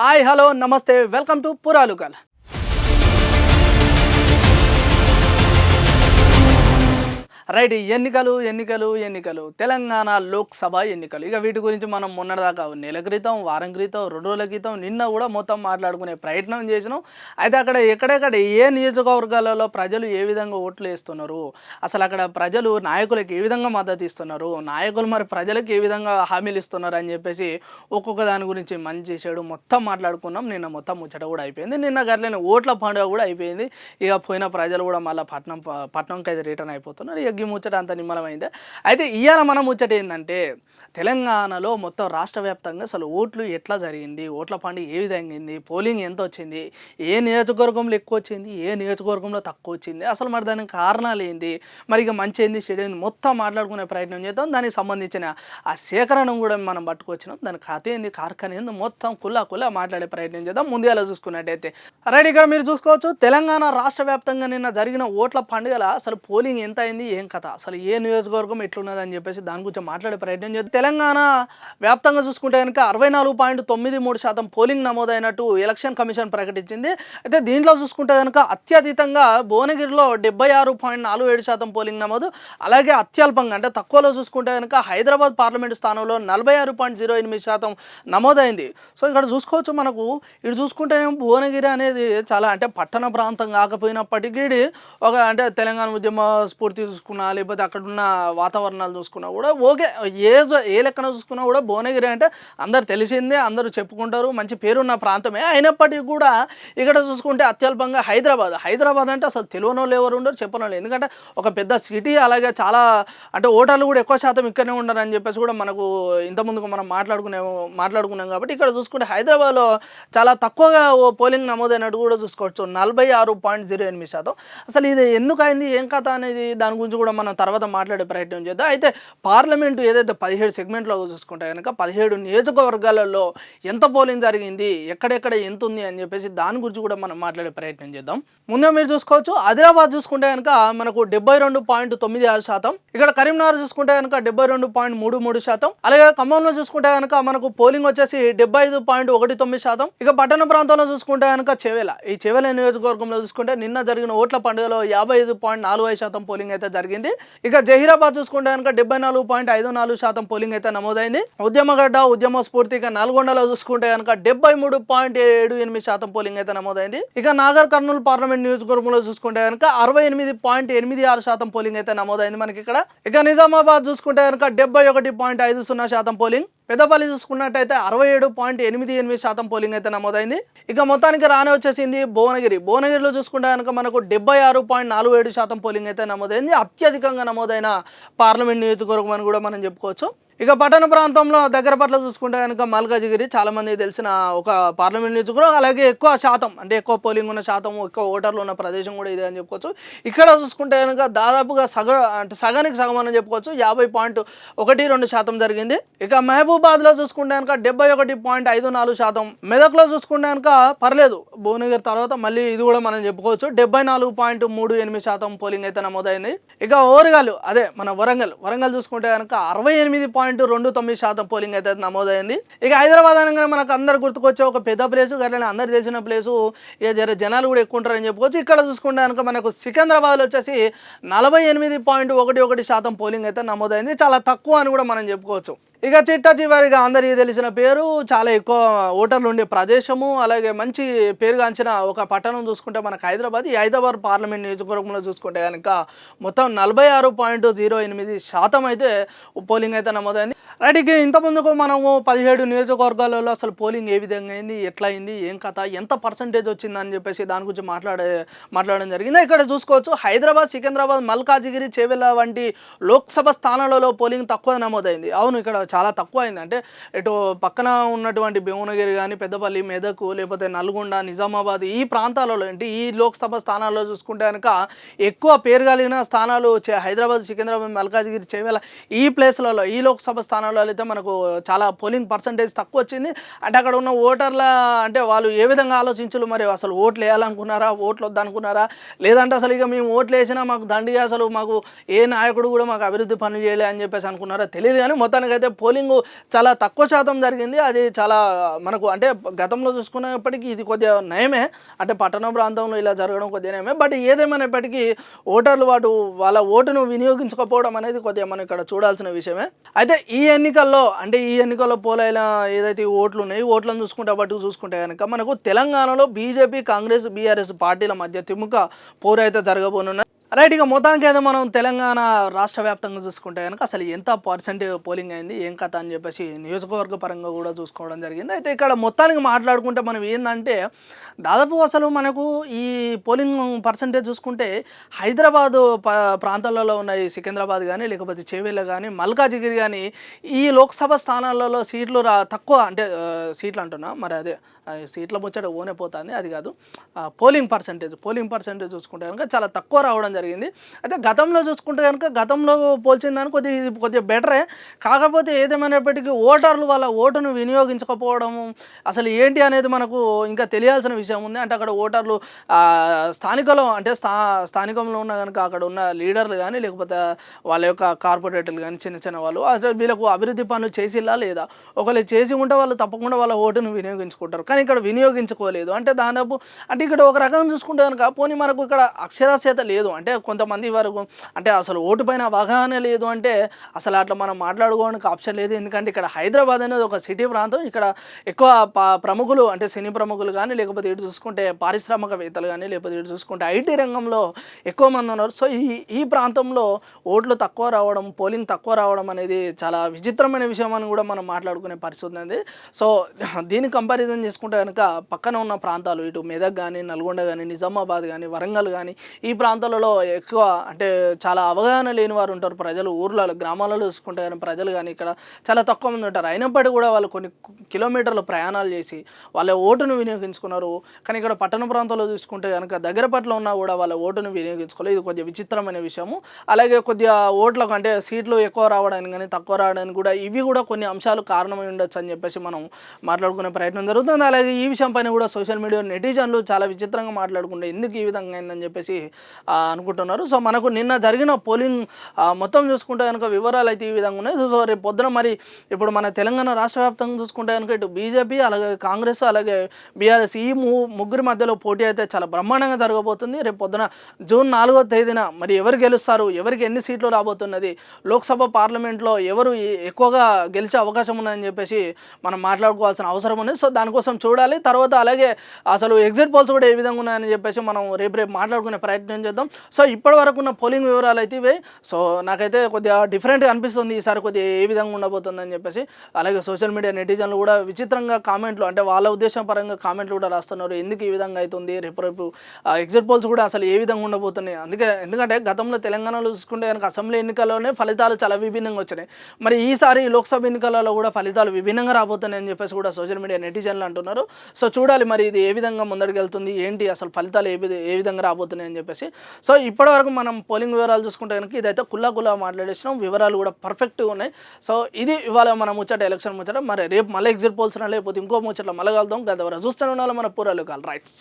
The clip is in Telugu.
హాయ్ హలో నమస్తే వెల్కమ్ టు పురాలుకల్. రైట్, ఎన్నికలు తెలంగాణ లోక్సభ ఎన్నికలు. ఇక వీటి గురించి మనం మొన్నటిదాకా నెల క్రితం, వారం క్రితం, 2 రోజుల క్రితం, నిన్న కూడా మొత్తం మాట్లాడుకునే ప్రయత్నం చేసినాం. అయితే అక్కడ ఎక్కడెక్కడ ఏ నియోజకవర్గాలలో ప్రజలు ఏ విధంగా ఓట్లు వేస్తున్నారు, అసలు అక్కడ ప్రజలు నాయకులకు ఏ విధంగా మద్దతు ఇస్తున్నారు, నాయకులు మరి ప్రజలకు ఏ విధంగా హామీలు ఇస్తున్నారు అని చెప్పేసి ఒక్కొక్క దాని గురించి మంచి చెడు మొత్తం మాట్లాడుకున్నాం. నిన్న మొత్తం ముచ్చట కూడా అయిపోయింది. నిన్న గట్లనే ఓట్ల పండుగ కూడా అయిపోయింది. ఇక పోయిన ప్రజలు కూడా మళ్ళీ పట్నంకి అయితే రిటర్న్ అయిపోతున్నారు. ఇక ముచ్చట అంత నిమ్మలమైందే. అయితే ఇవాళ మన ముచ్చట ఏంటంటే తెలంగాణలో మొత్తం రాష్ట్ర వ్యాప్తంగా అసలు ఓట్లు ఎట్లా జరిగింది, ఓట్ల పండుగ ఏ విధంగా అయింది, పోలింగ్ ఎంత వచ్చింది, ఏ నియోజకవర్గంలో ఎక్కువ వచ్చింది, ఏ నియోజకవర్గంలో తక్కువ వచ్చింది, అసలు మరి దానికి కారణాలు ఏంది, మరి ఇక మంచి ఏంది చెడు ఏంది మొత్తం మాట్లాడుకునే ప్రయత్నం చేద్దాం. దానికి సంబంధించిన ఆ సేకరణను కూడా మనం పట్టుకొచ్చినాం. దాని కథ ఏంది, కార్ఖాన ఏంది మొత్తం కుల్లా మాట్లాడే ప్రయత్నం చేద్దాం. ముందుగా చూసుకున్నట్టయితే రైట్, ఇక్కడ మీరు చూసుకోవచ్చు తెలంగాణ రాష్ట్ర వ్యాప్తంగా నిన్న జరిగిన ఓట్ల పండుగల అసలు పోలింగ్ ఎంత అయింది, ఏం కథ, అసలు ఏ నియోజకవర్గం ఎట్లున్నదని చెప్పేసి దాని గురించి మాట్లాడే ప్రయత్నం చేద్దాం. తెలంగాణ వ్యాప్తంగా చూసుకుంటే కనుక 64.93% పోలింగ్ నమోదైనట్టు ఎలక్షన్ కమిషన్ ప్రకటించింది. అయితే దీంట్లో చూసుకుంటే కనుక అత్యధికంగా భువనగిరిలో 76.47% పోలింగ్ నమోదు, అలాగే అత్యల్పంగా అంటే తక్కువలో చూసుకుంటే కనుక హైదరాబాద్ పార్లమెంటు స్థానంలో 46.08% నమోదైంది. సో ఇక్కడ చూసుకోవచ్చు, మనకు ఇటు చూసుకుంటే భువనగిరి అనేది చాలా అంటే పట్టణ ప్రాంతం కాకపోయినప్పటికీ ఒక అంటే తెలంగాణ ఉద్యమ స్ఫూర్తి చూసుకున్నా, లేకపోతే అక్కడ ఉన్న వాతావరణాలు చూసుకున్నా కూడా ఓకే, ఏ లెక్కన చూసుకున్నా కూడా భువనగిరి అంటే అందరు తెలిసిందే, అందరూ చెప్పుకుంటారు, మంచి పేరున్న ప్రాంతమే. అయినప్పటికీ కూడా ఇక్కడ చూసుకుంటే అత్యల్పంగా హైదరాబాద్ అంటే అసలు తెలియని వాళ్ళు ఎవరు ఉండరు, చెప్పని వాళ్ళు, ఎందుకంటే ఒక పెద్ద సిటీ, అలాగే చాలా అంటే ఓటర్లు కూడా ఎక్కువ శాతం ఇక్కడనే ఉండరు అని చెప్పేసి కూడా మనకు ఇంతకుముందుకు మనం మాట్లాడుకున్నాం. కాబట్టి ఇక్కడ చూసుకుంటే హైదరాబాద్లో చాలా తక్కువగా పోలింగ్ నమోదైనట్టు కూడా చూసుకోవచ్చు, 46.08%. అసలు ఇది ఎందుకు అయింది, ఏం కథ అనేది దాని గురించి కూడా మనం తర్వాత మాట్లాడే ప్రయత్నం చేద్దాం. అయితే పార్లమెంటు ఏదైతే 17 సెగ్మెంట్లో చూసుకుంటే కనుక 17 నియోజకవర్గాలలో ఎంత పోలింగ్ జరిగింది, ఎక్కడెక్కడ ఎంత ఉంది అని చెప్పేసి దాని గురించి కూడా మనం మాట్లాడే ప్రయత్నం చేద్దాం. ముందే మీరు చూసుకోవచ్చు, ఆదిలాబాద్ చూసుకుంటే కనుక మనకు 72.96%, ఇక్కడ కరీంనగర్ చూసుకుంటే కనుక 72.33%, అలాగే ఖమ్మంలో చూసుకుంటే కనుక మనకు పోలింగ్ వచ్చేసి 75.19%. ఇక పట్టణ ప్రాంతంలో చూసుకుంటే కనుక ఈ చెవెల నియోజకవర్గంలో చూసుకుంటే నిన్న జరిగిన ఓట్ల పండుగలో 55.45% పోలింగ్ అయితే జరిగింది. ఇక జహీరాబాద్ చూసుకుంటే కనుక 74.54% పోలింగ్ అయితే నమోదైంది. ఉద్యమగడ్డ, ఉద్యమ స్ఫూర్తి, ఇక నల్గొండలో చూసుకుంటే కనుక 73.78% పోలింగ్ అయితే నమోదైంది. ఇక నాగర్ కర్నూలు పార్లమెంట్ నియోజకవర్గంలో చూసుకుంటే కనుక 68.86% పోలింగ్ అయితే నమోదైంది మనకి ఇక్కడ. ఇక నిజామాబాద్ చూసుకుంటే కనుక 71.50% పోలింగ్. పెద్దపల్లి చూసుకున్నట్టయితే 67.88% పోలింగ్ అయితే నమోదైంది. ఇక మొత్తానికి రానే వచ్చేసింది భువనగిరిలో చూసుకుంటే కనుక మనకు 76.47% పోలింగ్ అయితే నమోదైంది. అత్యధికంగా నమోదైన పార్లమెంట్ నియోజకవర్గం అని కూడా మనం చెప్పుకోవచ్చు. ఇక పట్టణ ప్రాంతంలో దగ్గర పట్ల చూసుకుంటే కనుక మల్కాజిగిరి చాలా మంది తెలిసిన ఒక పార్లమెంట్ నియోజకవర్గం, అలాగే ఎక్కువ శాతం అంటే ఎక్కువ పోలింగ్ ఉన్న శాతం, ఎక్కువ ఓటర్లు ఉన్న ప్రదేశం కూడా ఇదే అని చెప్పుకోవచ్చు. ఇక్కడ చూసుకుంటే కనుక దాదాపుగా సగానికి సగం అని చెప్పుకోవచ్చు, 50.12% జరిగింది. ఇక మహబూబాద్లో చూసుకుంటే కనుక 71.54%, మెదక్లో చూసుకుంటే కనుక పర్లేదు, భువనగిరి తర్వాత మళ్ళీ ఇది కూడా మనం చెప్పుకోవచ్చు, 74.38% పోలింగ్ అయితే నమోదైంది. ఇక ఓరుగల్లు అదే మన వరంగల్ చూసుకుంటే కనుక 68.29% పోలింగ్ అయితే నమోదైంది. ఇక హైదరాబాద్ అనగానే మనకు అందరు గుర్తుకొచ్చే ఒక పెద్ద ప్లేసు, అట్లనే అందరు తెలిసిన ప్లేసు, ఇక జనాలు కూడా ఎక్కువ ఉంటారని చెప్పుకోవచ్చు. ఇక్కడ చూసుకుంటే కనుక మనకు సికింద్రాబాద్లో వచ్చేసి 48.11% పోలింగ్ అయితే నమోదైంది, చాలా తక్కువ అని కూడా మనం చెప్పుకోవచ్చు. ఇక చిట్ట అందరికీ తెలిసిన పేరు, చాలా ఎక్కువ ఓటర్లు ఉండే ప్రదేశము, అలాగే మంచి పేరుగాంచిన ఒక పట్టణం చూసుకుంటే మనకు హైదరాబాద్. ఈ హైదరాబాద్ పార్లమెంట్ నియోజకవర్గంలో చూసుకుంటే కనుక మొత్తం 46.08% అయితే పోలింగ్ అయితే నమోదైంది. రైట్, ఇక ఇంతకుముందుకు మనము 17 నియోజకవర్గాలలో అసలు పోలింగ్ ఏ విధంగా అయింది, ఎట్లా అయింది, ఏం కథ, ఎంత పర్సంటేజ్ వచ్చిందని చెప్పేసి దాని గురించి మాట్లాడడం జరిగింది. ఇక్కడ చూసుకోవచ్చు, హైదరాబాద్, సికింద్రాబాద్, మల్కాజిగిరి, చేవెళ్ళ వంటి లోక్సభ స్థానాలలో పోలింగ్ తక్కువ నమోదైంది. అవును, ఇక్కడ చాలా తక్కువ అయింది. అంటే ఇటు పక్కన ఉన్నటువంటి భువనగిరి కానీ, పెద్దపల్లి, మెదక్, లేకపోతే నల్గొండ, నిజామాబాద్ ఈ ప్రాంతాలలో అంటే ఈ లోక్సభ స్థానాల్లో చూసుకుంటే కనుక ఎక్కువ పేరు కలిగిన స్థానాలు హైదరాబాద్, సికింద్రాబాద్, మల్కాజిగిరి, చేవెళ్ళ ఈ ప్లేస్లలో, ఈ లోక్సభ స్థానాల్లో అయితే మనకు చాలా పోలింగ్ పర్సంటేజ్ తక్కువ వచ్చింది. అంటే అక్కడ ఉన్న ఓటర్ల అంటే వాళ్ళు ఏ విధంగా ఆలోచించారు, మరి అసలు ఓట్లు వేయాలనుకున్నారా, ఓట్లు వద్దనుకున్నారా, లేదంటే అసలు ఇక మేము ఓట్లు వేసినా మాకు దండిగా అసలు మాకు ఏ నాయకుడు కూడా మాకు అభివృద్ధి పనులు చేయలే అని చెప్పేసి అనుకున్నారా తెలియదు. కానీ మొత్తానికి అయితే పోలింగ్ చాలా తక్కువ శాతం జరిగింది. అది చాలా మనకు అంటే గతంలో చూసుకున్నప్పటికీ ఇది కొద్దిగా నయమే, అంటే పట్టణ ప్రాంతంలో ఇలా జరగడం కొద్దిగా నయమే. బట్ ఏదేమైనప్పటికీ ఓటర్లు వాళ్ళ ఓటును వినియోగించకపోవడం అనేది కొద్దిగా మనం ఇక్కడ చూడాల్సిన విషయమే. అయితే ఈ ఎన్నికల్లో పోలైన ఏదైతే ఓట్లు ఉన్నాయి, ఓట్లను చూసుకుంటే కనుక మనకు తెలంగాణలో బీజేపీ, కాంగ్రెస్, బీఆర్ఎస్ పార్టీల మధ్య తిముక పోరు అయితే జరగబోనున్నది. రైట్, ఇక మొత్తానికి అయితే మనం తెలంగాణ రాష్ట్ర వ్యాప్తంగా చూసుకుంటే కనుక అసలు ఎంత పర్సెంటేజ్ పోలింగ్ అయింది, ఏం కథ అని చెప్పేసి నియోజకవర్గ పరంగా కూడా చూసుకోవడం జరిగింది. అయితే ఇక్కడ మొత్తానికి మాట్లాడుకుంటే మనం ఏంటంటే దాదాపు అసలు మనకు ఈ పోలింగ్ పర్సెంటేజ్ చూసుకుంటే హైదరాబాదు ప్రాంతాలలో ఉన్న ఈ సికింద్రాబాద్ కానీ, లేకపోతే చేవెళ్ళ కానీ, మల్కాజిగిరి కానీ ఈ లోక్సభ స్థానాలలో సీట్లు తక్కువ, అంటే సీట్లు అంటున్నా మరి అదే సీట్ల ముచ్చట ఓనే పోతుంది, అది కాదు, పోలింగ్ పర్సెంటేజ్ చూసుకుంటే కనుక చాలా తక్కువ రావడం జరిగింది. అయితే గతంలో చూసుకుంటే కనుక గతంలో పోల్చిన దానికి కొద్దిగా బెటరే. కాకపోతే ఏదేమైనప్పటికీ ఓటర్లు వాళ్ళ ఓటును వినియోగించకపోవడము అసలు ఏంటి అనేది మనకు ఇంకా తెలియాల్సిన విషయం ఉంది. అంటే అక్కడ ఓటర్లు స్థానికంలో ఉన్న కనుక అక్కడ ఉన్న లీడర్లు కానీ, లేకపోతే వాళ్ళ యొక్క కార్పొరేటర్లు కానీ, చిన్న వాళ్ళు అసలు వీళ్ళకు అభివృద్ధి పనులు చేసిలా లేదా, ఒకవేళ చేసి ఉంటే వాళ్ళు తప్పకుండా వాళ్ళ ఓటును వినియోగించుకుంటారు. కానీ ఇక్కడ వినియోగించుకోలేదు. అంటే దాదాపు అంటే ఇక్కడ ఒక రకం చూసుకుంటే కనుక పోనీ మనకు ఇక్కడ అక్షరాస్యత లేదు, అంటే కొంతమంది వరకు అంటే అసలు ఓటు పైన అవగాహన లేదు, అంటే అసలు అట్లా మనం మాట్లాడుకోవడానికి ఆప్షన్ లేదు. ఎందుకంటే ఇక్కడ హైదరాబాద్ అనేది ఒక సిటీ ప్రాంతం. ఇక్కడ ఎక్కువ ప్రముఖులు, అంటే సినీ ప్రముఖులు కానీ, లేకపోతే ఇటు చూసుకుంటే పారిశ్రామికవేత్తలు కానీ, లేకపోతే ఇటు చూసుకుంటే ఐటీ రంగంలో ఎక్కువ మంది ఉన్నారు. సో ఈ ప్రాంతంలో ఓట్లు తక్కువ రావడం, పోలింగ్ తక్కువ రావడం అనేది చాలా విచిత్రమైన విషయం అని కూడా మనం మాట్లాడుకునే పరిస్థితి ఉంది. సో దీన్ని కంపారిజన్ చేసుకుంటే కనుక పక్కన ఉన్న ప్రాంతాలు ఇటు మెదక్ కానీ, నల్గొండ కానీ, నిజామాబాద్ కానీ, వరంగల్ కానీ ఈ ప్రాంతాలలో ఎక్కువ అంటే చాలా అవగాహన లేని వారు ఉంటారు ప్రజలు. ఊర్లలో, గ్రామాలలో చూసుకుంటే కానీ ప్రజలు కానీ ఇక్కడ చాలా తక్కువ మంది ఉంటారు. అయినప్పటికీ కూడా వాళ్ళు కొన్ని కిలోమీటర్లు ప్రయాణాలు చేసి వాళ్ళ ఓటును వినియోగించుకున్నారు. కానీ ఇక్కడ పట్టణ ప్రాంతాల్లో చూసుకుంటే కనుక దగ్గర పట్ల ఉన్నా కూడా వాళ్ళ ఓటును వినియోగించుకోలేదు. ఇది కొద్దిగా విచిత్రమైన విషయము. అలాగే కొద్దిగా ఓట్లకు అంటే సీట్లు ఎక్కువ రావడానికి కానీ, తక్కువ రావడానికి కూడా ఇవి కూడా కొన్ని అంశాలు కారణమై ఉండొచ్చు అని చెప్పేసి మనం మాట్లాడుకునే ప్రయత్నం జరుగుతుంది. అలాగే ఈ విషయం పైన కూడా సోషల్ మీడియా నెటిజన్లు చాలా విచిత్రంగా మాట్లాడుకుంటే ఎందుకు ఈ విధంగా అయిందని చెప్పేసి అనుకుంటున్నారు. సో మనకు నిన్న జరిగిన పోలింగ్ మొత్తం చూసుకుంటే కనుక వివరాలు అయితే ఈ విధంగా ఉన్నాయి. సో రేపు పొద్దున మరి ఇప్పుడు మన తెలంగాణ రాష్ట్ర వ్యాప్తంగా చూసుకుంటే కనుక ఇటు బీజేపీ, అలాగే కాంగ్రెస్, అలాగే బీఆర్ఎస్ ఈ ముగ్గురి మధ్యలో పోటీ అయితే చాలా బ్రహ్మాండంగా జరగబోతుంది. రేపు పొద్దున జూన్ 4వ తేదీన మరి ఎవరు గెలుస్తారు, ఎవరికి ఎన్ని సీట్లు రాబోతున్నది, లోక్సభ పార్లమెంట్లో ఎవరు ఎక్కువగా గెలిచే అవకాశం ఉందని చెప్పేసి మనం మాట్లాడుకోవాల్సిన అవసరం ఉంది. సో దానికోసం చూడాలి. తర్వాత అలాగే అసలు ఎగ్జిట్ పోల్స్ కూడా ఏ విధంగా ఉన్నాయని చెప్పేసి మనం రేపు మాట్లాడుకునే ప్రయత్నం చేద్దాం. సో ఇప్పటి వరకు ఉన్న పోలింగ్ వివరాలు అయితే ఇవే. సో నాకైతే కొద్దిగా డిఫరెంట్గా అనిపిస్తుంది ఈసారి కొద్దిగా ఏ విధంగా ఉండబోతుందని చెప్పేసి. అలాగే సోషల్ మీడియా నెటిజన్లు కూడా విచిత్రంగా కామెంట్లు, అంటే వాళ్ళ ఉద్దేశం పరంగా కామెంట్లు కూడా రాస్తున్నారు, ఎందుకు ఈ విధంగా అవుతుంది, రేపు ఎగ్జిట్ పోల్స్ కూడా అసలు ఏ విధంగా ఉండబోతున్నాయి. ఎందుకంటే గతంలో తెలంగాణలో చూసుకుంటే కనుక అసెంబ్లీ ఎన్నికల్లోనే ఫలితాలు చాలా విభిన్నంగా వచ్చినాయి. మరి ఈసారి లోక్సభ ఎన్నికలలో కూడా ఫలితాలు విభిన్నంగా రాబోతున్నాయని చెప్పేసి కూడా సోషల్ మీడియా నెటిజన్లు అంటున్నారు. సో చూడాలి మరి ఇది ఏ విధంగా ముందడికి వెళ్తుంది, ఏంటి అసలు ఫలితాలు ఏ విధంగా రాబోతున్నాయి అని చెప్పేసి. సో ఇప్పటివరకు మనం పోలింగ్ వివరాలు చూసుకుంటే కనుక ఇదైతే కుల్లా మాట్లాడేసినాం, వివరాలు కూడా పర్ఫెక్ట్గా ఉన్నాయి. సో ఇది ఇవాళ మన ముచ్చట, ఎలక్షన్ ముచ్చట. మరి రేపు మళ్ళీ ఎగ్జిట్ పోల్స్ లేకపోతే ఇంకో ముచ్చట మళ్ళీ కలుద్దాం. గత చూస్తూనే ఉండాలి మన పూర్వలు కాల్ రైట్స్.